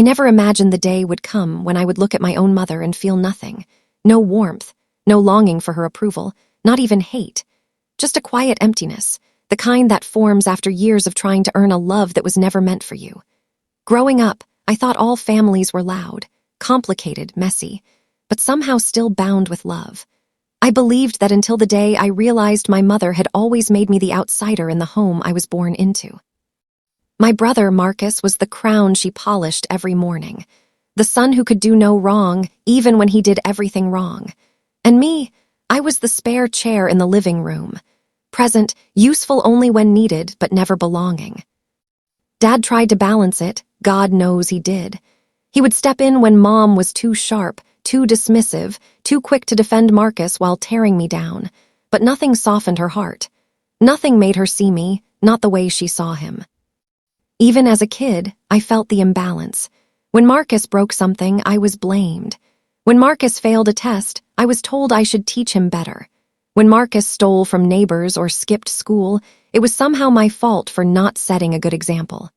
I never imagined the day would come when I would look at my own mother and feel nothing. No warmth, no longing for her approval, not even hate. Just a quiet emptiness, the kind that forms after years of trying to earn a love that was never meant for you. Growing up, I thought all families were loud, complicated, messy, but somehow still bound with love. I believed that until the day I realized my mother had always made me the outsider in the home I was born into. My brother, Marcus, was the crown she polished every morning, the son who could do no wrong, even when he did everything wrong. And me, I was the spare chair in the living room, present, useful only when needed, but never belonging. Dad tried to balance it, God knows he did. He would step in when Mom was too sharp, too dismissive, too quick to defend Marcus while tearing me down, but nothing softened her heart. Nothing made her see me, not the way she saw him. Even as a kid, I felt the imbalance. When Marcus broke something, I was blamed. When Marcus failed a test, I was told I should teach him better. When Marcus stole from neighbors or skipped school, it was somehow my fault for not setting a good example.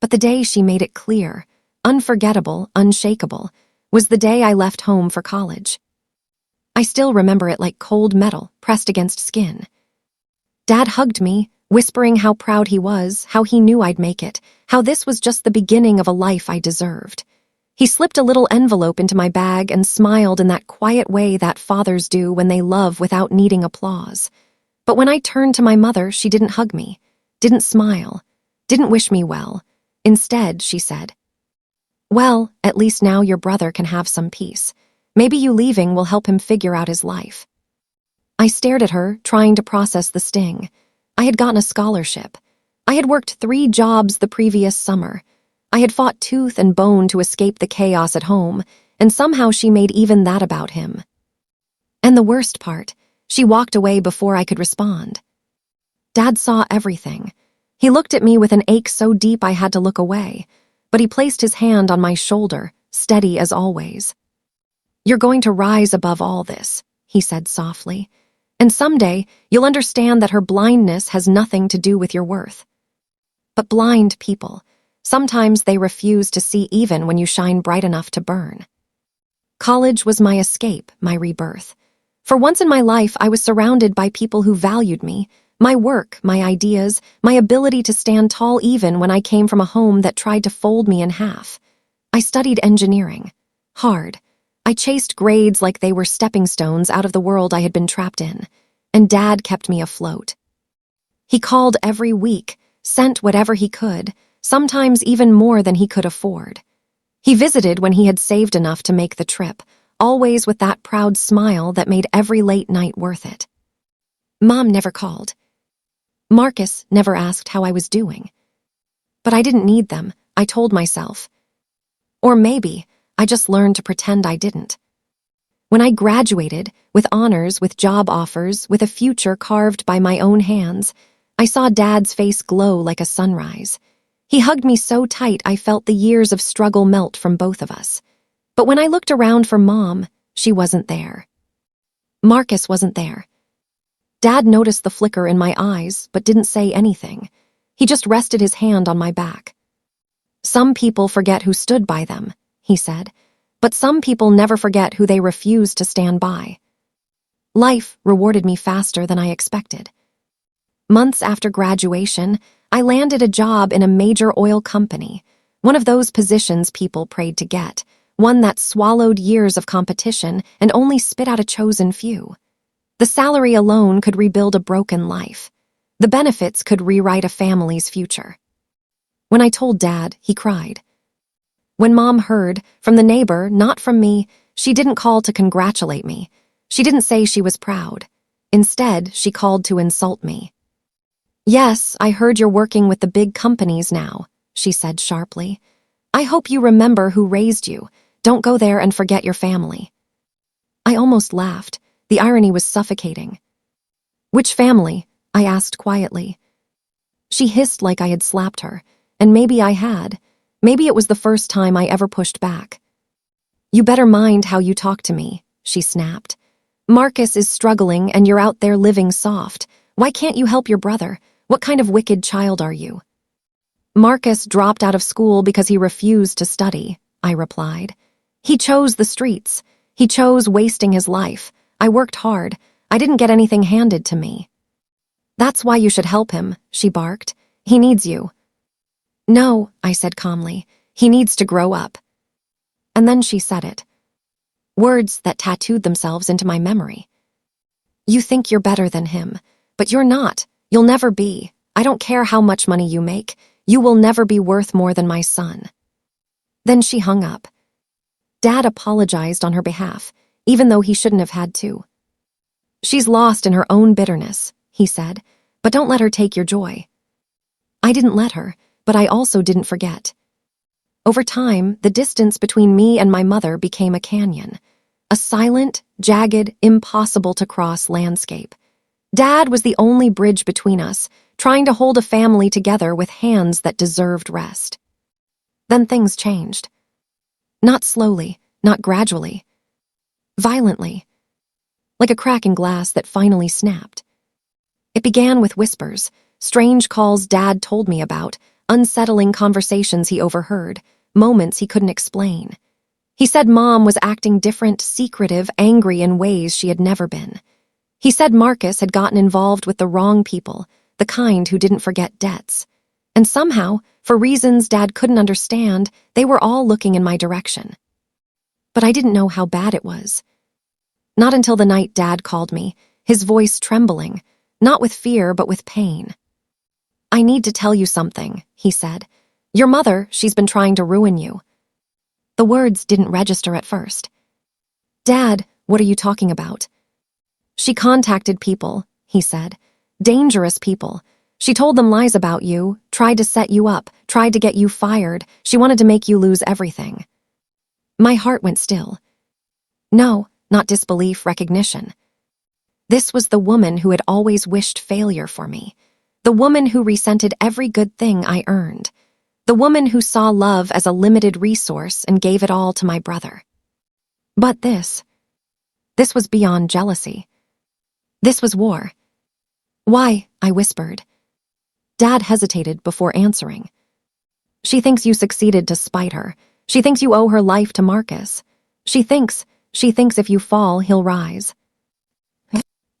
But the day she made it clear, unforgettable, unshakable, was the day I left home for college. I still remember it like cold metal pressed against skin. Dad hugged me, whispering how proud he was, how he knew I'd make it, how this was just the beginning of a life I deserved. He slipped a little envelope into my bag and smiled in that quiet way that fathers do when they love without needing applause. But when I turned to my mother, she didn't hug me, didn't smile, didn't wish me well. Instead, she said, "Well, at least now your brother can have some peace. Maybe you leaving will help him figure out his life." I stared at her, trying to process the sting. I had gotten a scholarship. I had worked 3 jobs the previous summer. I had fought tooth and bone to escape the chaos at home, and somehow she made even that about him. And the worst part, she walked away before I could respond. Dad saw everything. He looked at me with an ache so deep I had to look away, but he placed his hand on my shoulder, steady as always. "You're going to rise above all this," he said softly, "and someday you'll understand that her blindness has nothing to do with your worth." But blind people, sometimes they refuse to see even when you shine bright enough to burn. College was my escape, my rebirth. For once in my life, I was surrounded by people who valued me, my work, my ideas, my ability to stand tall even when I came from a home that tried to fold me in half. I studied engineering. Hard. I chased grades like they were stepping stones out of the world I had been trapped in, and Dad kept me afloat. He called every week, sent whatever he could, sometimes even more than he could afford. He visited when he had saved enough to make the trip, always with that proud smile that made every late night worth it. Mom never called. Marcus never asked how I was doing. But I didn't need them, I told myself. Or maybe I just learned to pretend I didn't. When I graduated, with honors, with job offers, with a future carved by my own hands, I saw Dad's face glow like a sunrise. He hugged me so tight I felt the years of struggle melt from both of us. But when I looked around for Mom, she wasn't there. Marcus wasn't there. Dad noticed the flicker in my eyes, but didn't say anything. He just rested his hand on my back. "Some people forget who stood by them," he said, "but some people never forget who they refuse to stand by." Life rewarded me faster than I expected. Months after graduation, I landed a job in a major oil company, one of those positions people prayed to get, one that swallowed years of competition and only spit out a chosen few. The salary alone could rebuild a broken life. The benefits could rewrite a family's future. When I told Dad, he cried. When Mom heard, from the neighbor, not from me, she didn't call to congratulate me. She didn't say she was proud. Instead, she called to insult me. "Yes, I heard you're working with the big companies now," she said sharply. "I hope you remember who raised you. Don't go there and forget your family." I almost laughed. The irony was suffocating. "Which family?" I asked quietly. She hissed like I had slapped her, and maybe I had. Maybe it was the first time I ever pushed back. "You better mind how you talk to me," she snapped. "Marcus is struggling and you're out there living soft. Why can't you help your brother? What kind of wicked child are you?" Marcus dropped out of school because he refused to study, I replied. He chose the streets. He chose wasting his life. I worked hard. I didn't get anything handed to me. That's why you should help him, she barked. He needs you. No, I said calmly. He needs to grow up. And then she said it. Words that tattooed themselves into my memory. You think you're better than him, but you're not. You'll never be. I don't care how much money you make. You will never be worth more than my son. Then she hung up. Dad apologized on her behalf, even though he shouldn't have had to. She's lost in her own bitterness, he said, but don't let her take your joy. I didn't let her, but I also didn't forget. Over time, the distance between me and my mother became a canyon, a silent, jagged, impossible-to-cross landscape. Dad was the only bridge between us, trying to hold a family together with hands that deserved rest. Then things changed. Not slowly, not gradually. Violently. Like a crack in glass that finally snapped. It began with whispers, strange calls Dad told me about, unsettling conversations he overheard, moments he couldn't explain. He said Mom was acting different, secretive, angry in ways she had never been. He said Marcus had gotten involved with the wrong people, the kind who didn't forget debts. And somehow, for reasons Dad couldn't understand, they were all looking in my direction. But I didn't know how bad it was. Not until the night Dad called me, his voice trembling, not with fear but with pain. I need to tell you something, he said. Your mother, she's been trying to ruin you. The words didn't register at first. Dad, what are you talking about? She contacted people, he said. Dangerous people. She told them lies about you, tried to set you up, tried to get you fired. She wanted to make you lose everything. My heart went still. No, not disbelief, recognition. This was the woman who had always wished failure for me. The woman who resented every good thing I earned. The woman who saw love as a limited resource and gave it all to my brother. But this was beyond jealousy. This was war. Why? I whispered. Dad hesitated before answering. She thinks you succeeded to spite her. She thinks you owe her life to Marcus. She thinks if you fall, he'll rise.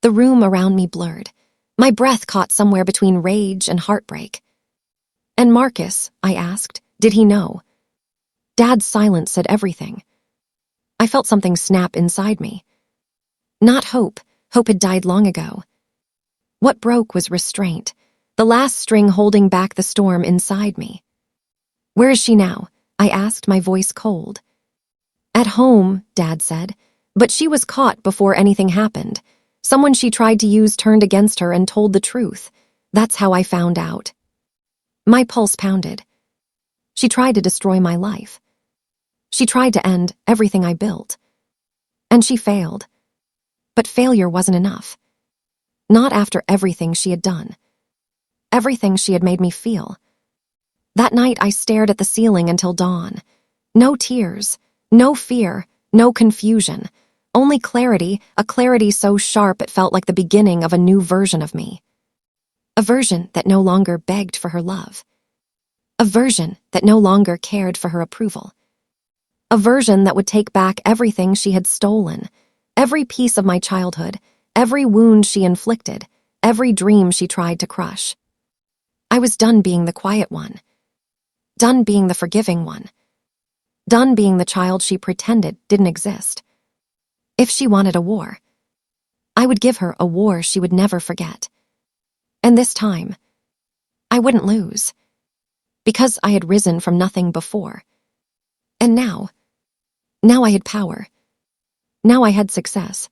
The room around me blurred. My breath caught somewhere between rage and heartbreak. And Marcus, I asked, did he know? Dad's silence said everything. I felt something snap inside me. Not hope. Hope had died long ago. What broke was restraint, the last string holding back the storm inside me. Where is she now? I asked, my voice cold. At home, Dad said, but she was caught before anything happened. Someone she tried to use turned against her and told the truth. That's how I found out. My pulse pounded. She tried to destroy my life. She tried to end everything I built. And she failed. But failure wasn't enough. Not after everything she had done. Everything she had made me feel. That night I stared at the ceiling until dawn. No tears, no fear, no confusion. Only clarity, a clarity so sharp it felt like the beginning of a new version of me. A version that no longer begged for her love. A version that no longer cared for her approval. A version that would take back everything she had stolen. Every piece of my childhood, every wound she inflicted, every dream she tried to crush. I was done being the quiet one. Done being the forgiving one. Done being the child she pretended didn't exist. If she wanted a war, I would give her a war she would never forget. And this time, I wouldn't lose. Because I had risen from nothing before. And now I had power. Now I had success.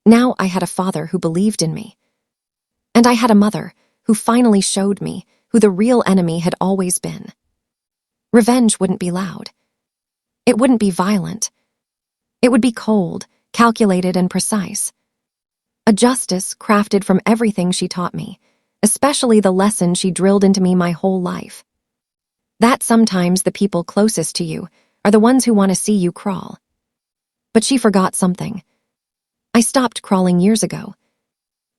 Now I had a father who believed in me. And I had a mother who finally showed me who the real enemy had always been. Revenge wouldn't be loud. It wouldn't be violent. It would be cold, calculated, and precise. A justice crafted from everything she taught me, especially the lesson she drilled into me my whole life. That sometimes the people closest to you are the ones who want to see you crawl. But she forgot something. I stopped crawling years ago.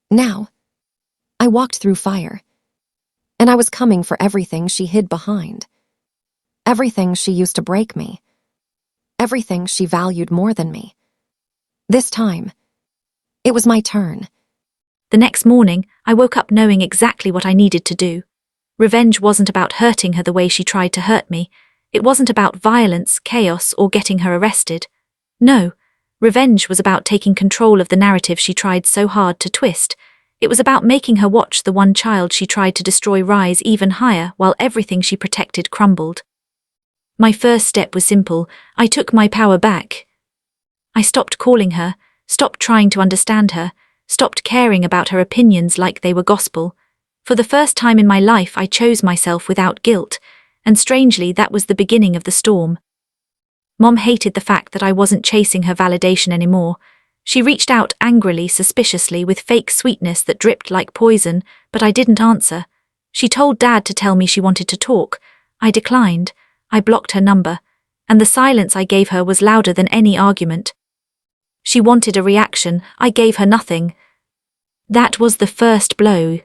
Now, I walked through fire. And I was coming for everything she hid behind. Everything she used to break me. Everything she valued more than me. This time, it was my turn. The next morning, I woke up knowing exactly what I needed to do. Revenge wasn't about hurting her the way she tried to hurt me. It wasn't about violence, chaos, or getting her arrested. No, revenge was about taking control of the narrative she tried so hard to twist. It was about making her watch the one child she tried to destroy rise even higher while everything she protected crumbled. My first step was simple. I took my power back. I stopped calling her, stopped trying to understand her, stopped caring about her opinions like they were gospel. For the first time in my life, I chose myself without guilt, and strangely, that was the beginning of the storm. Mom hated the fact that I wasn't chasing her validation anymore. She reached out angrily, suspiciously, with fake sweetness that dripped like poison, but I didn't answer. She told Dad to tell me she wanted to talk. I declined. I blocked her number, and the silence I gave her was louder than any argument. She wanted a reaction. I gave her nothing. That was the first blow.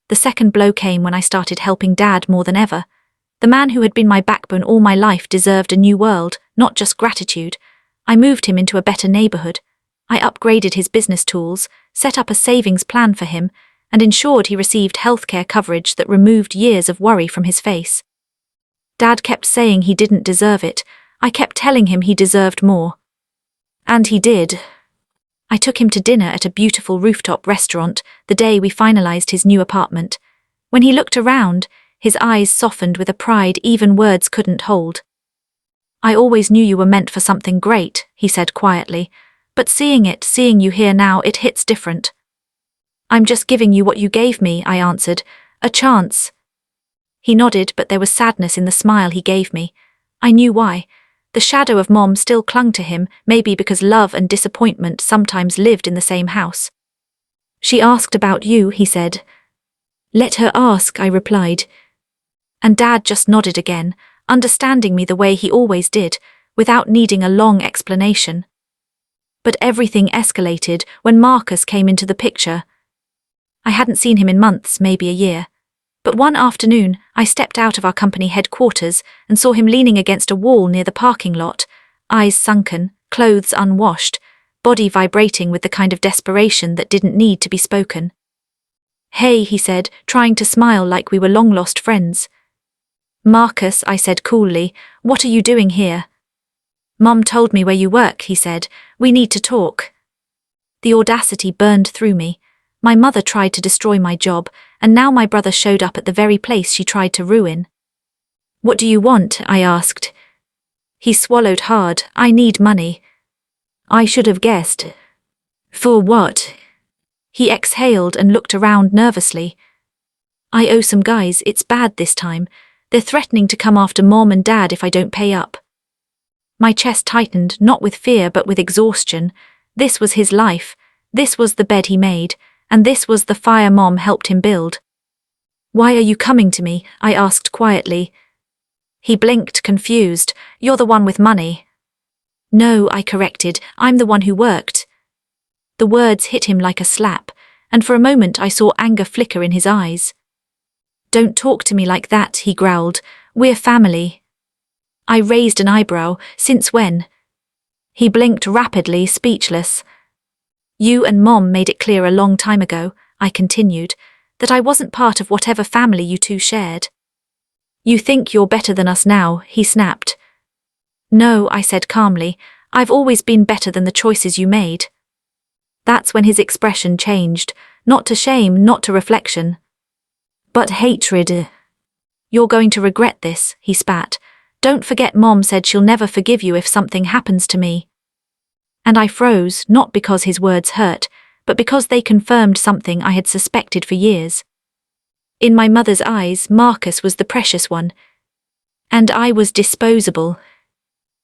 The second blow came when I started helping Dad more than ever. The man who had been my backbone all my life deserved a new world, not just gratitude. I moved him into a better neighborhood. I upgraded his business tools, set up a savings plan for him, and ensured he received healthcare coverage that removed years of worry from his face. Dad kept saying he didn't deserve it. I kept telling him he deserved more. And he did. I took him to dinner at a beautiful rooftop restaurant the day we finalized his new apartment. When he looked around, his eyes softened with a pride even words couldn't hold. "I always knew you were meant for something great," he said quietly, "but seeing you here now, it hits different." "I'm just giving you what you gave me," I answered. "A chance." He nodded, but there was sadness in the smile he gave me. I knew why. The shadow of Mom still clung to him, maybe because love and disappointment sometimes lived in the same house. "She asked about you," he said. "Let her ask," I replied. And Dad just nodded again, understanding me the way he always did, without needing a long explanation. But everything escalated when Marcus came into the picture. I hadn't seen him in months, maybe a year. But one afternoon, I stepped out of our company headquarters and saw him leaning against a wall near the parking lot, eyes sunken, clothes unwashed, body vibrating with the kind of desperation that didn't need to be spoken. "Hey," he said, trying to smile like we were long-lost friends. "Marcus," I said coolly, "what are you doing here?" "Mom told me where you work," he said. "We need to talk." The audacity burned through me. My mother tried to destroy my job, and now my brother showed up at the very place she tried to ruin. "What do you want?" I asked. He swallowed hard. "I need money." I should have guessed. "For what?" He exhaled and looked around nervously. "I owe some guys. It's bad this time. They're threatening to come after Mom and Dad if I don't pay up." My chest tightened, not with fear but with exhaustion. This was his life. This was the bed he made. And this was the fire Mom helped him build. "Why are you coming to me?" I asked quietly. He blinked, confused. "You're the one with money." "No," I corrected. "I'm the one who worked." The words hit him like a slap, and for a moment I saw anger flicker in his eyes. "Don't talk to me like that," he growled. "We're family." I raised an eyebrow. "Since when?" He blinked rapidly, speechless. "You and Mom made it clear a long time ago," I continued, "that I wasn't part of whatever family you two shared." "You think you're better than us now," he snapped. "No," I said calmly, "I've always been better than the choices you made." That's when his expression changed, not to shame, not to reflection, but hatred. "You're going to regret this," he spat. "Don't forget Mom said she'll never forgive you if something happens to me." And I froze, not because his words hurt, but because they confirmed something I had suspected for years. In my mother's eyes, Marcus was the precious one. And I was disposable.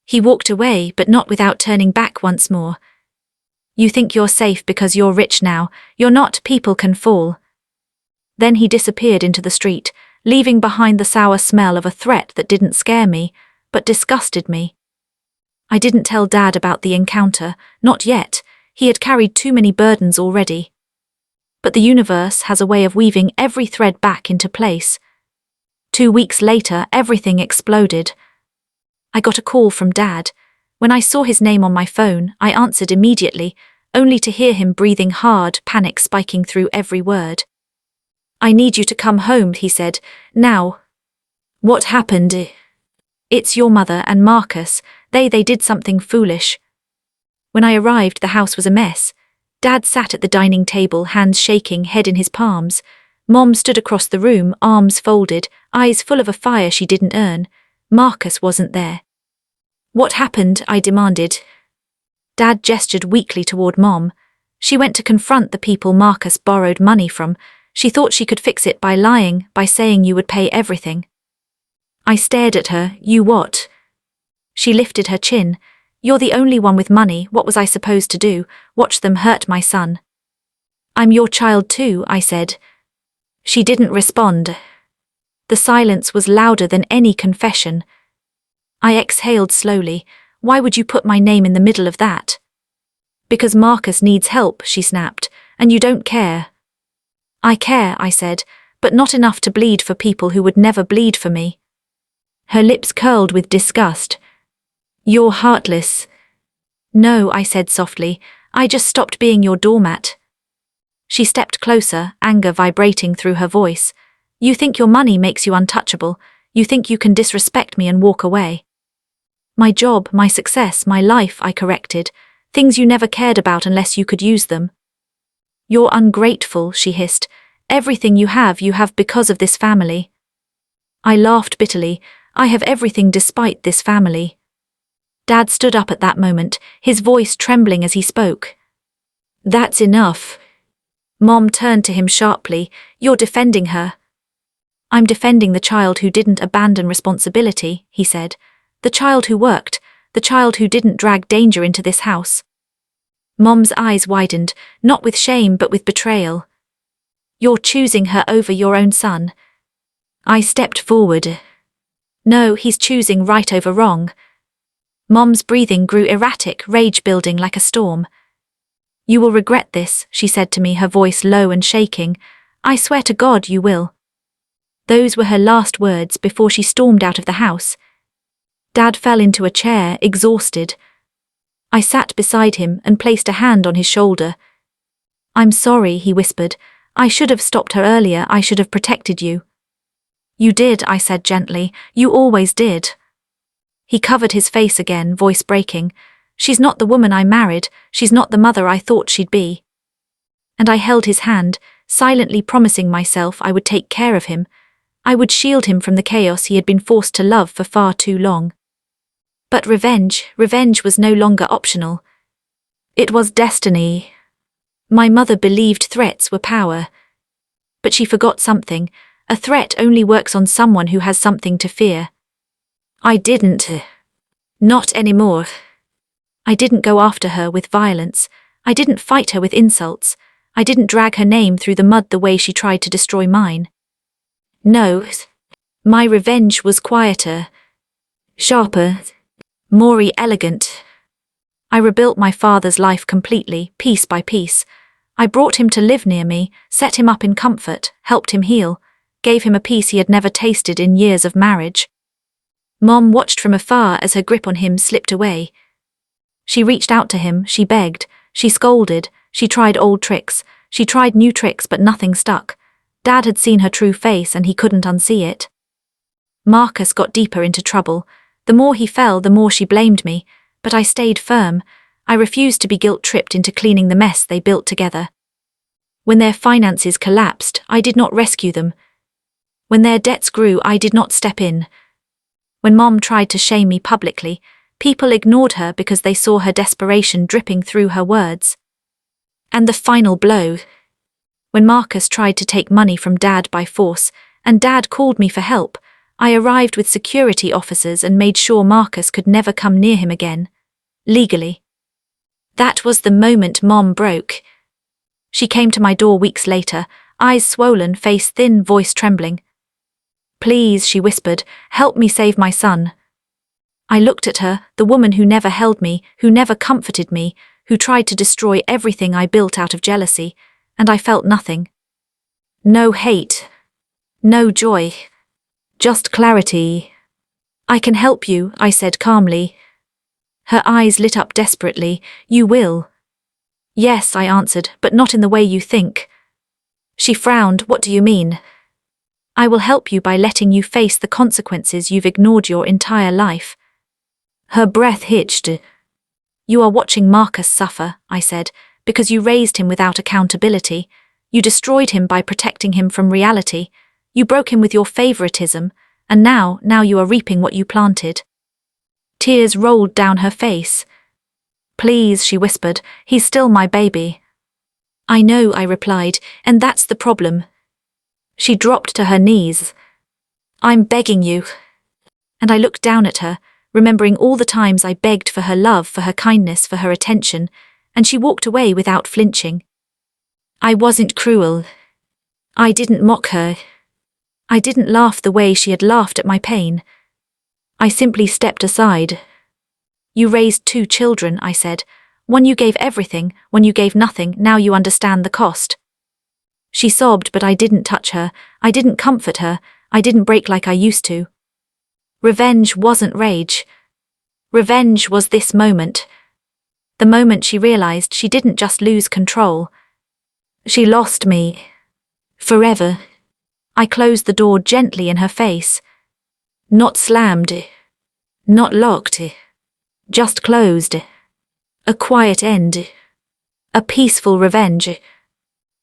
He walked away, but not without turning back once more. "You think you're safe because you're rich now. You're not. People can fall." Then he disappeared into the street, leaving behind the sour smell of a threat that didn't scare me, but disgusted me. I didn't tell Dad about the encounter, not yet. He had carried too many burdens already. But the universe has a way of weaving every thread back into place. 2 weeks later, everything exploded. I got a call from Dad. When I saw his name on my phone, I answered immediately, only to hear him breathing hard, panic spiking through every word. "I need you to come home," he said. "Now." "What happened?" "It's your mother and Marcus. They did something foolish." When I arrived, the house was a mess. Dad sat at the dining table, hands shaking, head in his palms. Mom stood across the room, arms folded, eyes full of a fire she didn't earn. Marcus wasn't there. "What happened?" I demanded. Dad gestured weakly toward Mom. "She went to confront the people Marcus borrowed money from. She thought she could fix it by lying, by saying you would pay everything." I stared at her. "You what?" She lifted her chin. "You're the only one with money. What was I supposed to do? Watch them hurt my son?" "I'm your child too," I said. She didn't respond. The silence was louder than any confession. I exhaled slowly. "Why would you put my name in the middle of that?" "Because Marcus needs help," she snapped, "and you don't care." "I care," I said, "but not enough to bleed for people who would never bleed for me." Her lips curled with disgust. "You're heartless." "No," I said softly, "I just stopped being your doormat." She stepped closer, anger vibrating through her voice. "You think your money makes you untouchable. You think you can disrespect me and walk away." "My job, my success, my life," I corrected. "Things you never cared about unless you could use them." "You're ungrateful," she hissed. "Everything you have because of this family." I laughed bitterly. "I have everything despite this family." Dad stood up at that moment, his voice trembling as he spoke. "That's enough." Mom turned to him sharply. "You're defending her." "I'm defending the child who didn't abandon responsibility," he said. "The child who worked, the child who didn't drag danger into this house." Mom's eyes widened, not with shame but with betrayal. "You're choosing her over your own son." I stepped forward. "No, he's choosing right over wrong." Mom's breathing grew erratic, rage building like a storm. "You will regret this," she said to me, her voice low and shaking. "I swear to God you will." Those were her last words before she stormed out of the house. Dad fell into a chair, exhausted. I sat beside him and placed a hand on his shoulder. "I'm sorry," he whispered. "I should have stopped her earlier. I should have protected you." "You did," I said gently. "You always did." He covered his face again, voice breaking. "She's not the woman I married. She's not the mother I thought she'd be." And I held his hand, silently promising myself I would take care of him. I would shield him from the chaos he had been forced to love for far too long. But revenge was no longer optional. It was destiny. My mother believed threats were power. But she forgot something. A threat only works on someone who has something to fear. I didn't. Not anymore. I didn't go after her with violence. I didn't fight her with insults. I didn't drag her name through the mud the way she tried to destroy mine. No. My revenge was quieter, sharper, more elegant. I rebuilt my father's life completely, piece by piece. I brought him to live near me, set him up in comfort, helped him heal, gave him a peace he had never tasted in years of marriage. Mom watched from afar as her grip on him slipped away. She reached out to him, she begged, she scolded, she tried old tricks, she tried new tricks, but nothing stuck. Dad had seen her true face and he couldn't unsee it. Marcus got deeper into trouble. The more he fell, the more she blamed me, but I stayed firm. I refused to be guilt-tripped into cleaning the mess they built together. When their finances collapsed, I did not rescue them. When their debts grew, I did not step in. When Mom tried to shame me publicly, people ignored her because they saw her desperation dripping through her words. And the final blow. When Marcus tried to take money from Dad by force, and Dad called me for help, I arrived with security officers and made sure Marcus could never come near him again. Legally. That was the moment Mom broke. She came to my door weeks later, eyes swollen, face thin, voice trembling. "Please," she whispered, "help me save my son." I looked at her, the woman who never held me, who never comforted me, who tried to destroy everything I built out of jealousy. and I felt nothing. No hate. No joy. Just clarity. I can help you, I said calmly. Her eyes lit up desperately. You will. Yes, I answered, but not in the way you think. She frowned. What do you mean? I will help you by letting you face the consequences you've ignored your entire life. Her breath hitched. You are watching Marcus suffer, I said, because you raised him without accountability. You destroyed him by protecting him from reality. You broke him with your favoritism, and now you are reaping what you planted. Tears rolled down her face. Please, she whispered, he's still my baby. I know, I replied, and that's the problem. She dropped to her knees. I'm begging you. And I looked down at her, remembering all the times I begged for her love, for her kindness, for her attention, and she walked away without flinching. I wasn't cruel. I didn't mock her. I didn't laugh the way she had laughed at my pain. I simply stepped aside. You raised 2 children, I said. One you gave everything, one you gave nothing, now you understand the cost. She sobbed, but I didn't touch her. I didn't comfort her. I didn't break like I used to. Revenge wasn't rage. Revenge was this moment. The moment she realized she didn't just lose control. She lost me. Forever. I closed the door gently in her face. Not slammed. Not locked. Just closed. A quiet end. A peaceful revenge.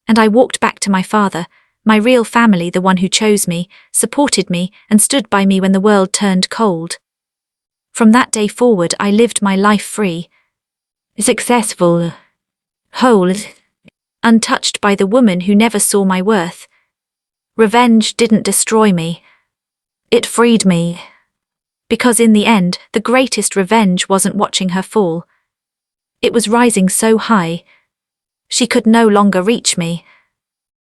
And I walked back to my father, my real family, the one who chose me, supported me, and stood by me when the world turned cold. From that day forward, I lived my life free. Successful. Whole. Untouched by the woman who never saw my worth. Revenge didn't destroy me. It freed me. Because in the end, the greatest revenge wasn't watching her fall. It was rising so high. She could no longer reach me.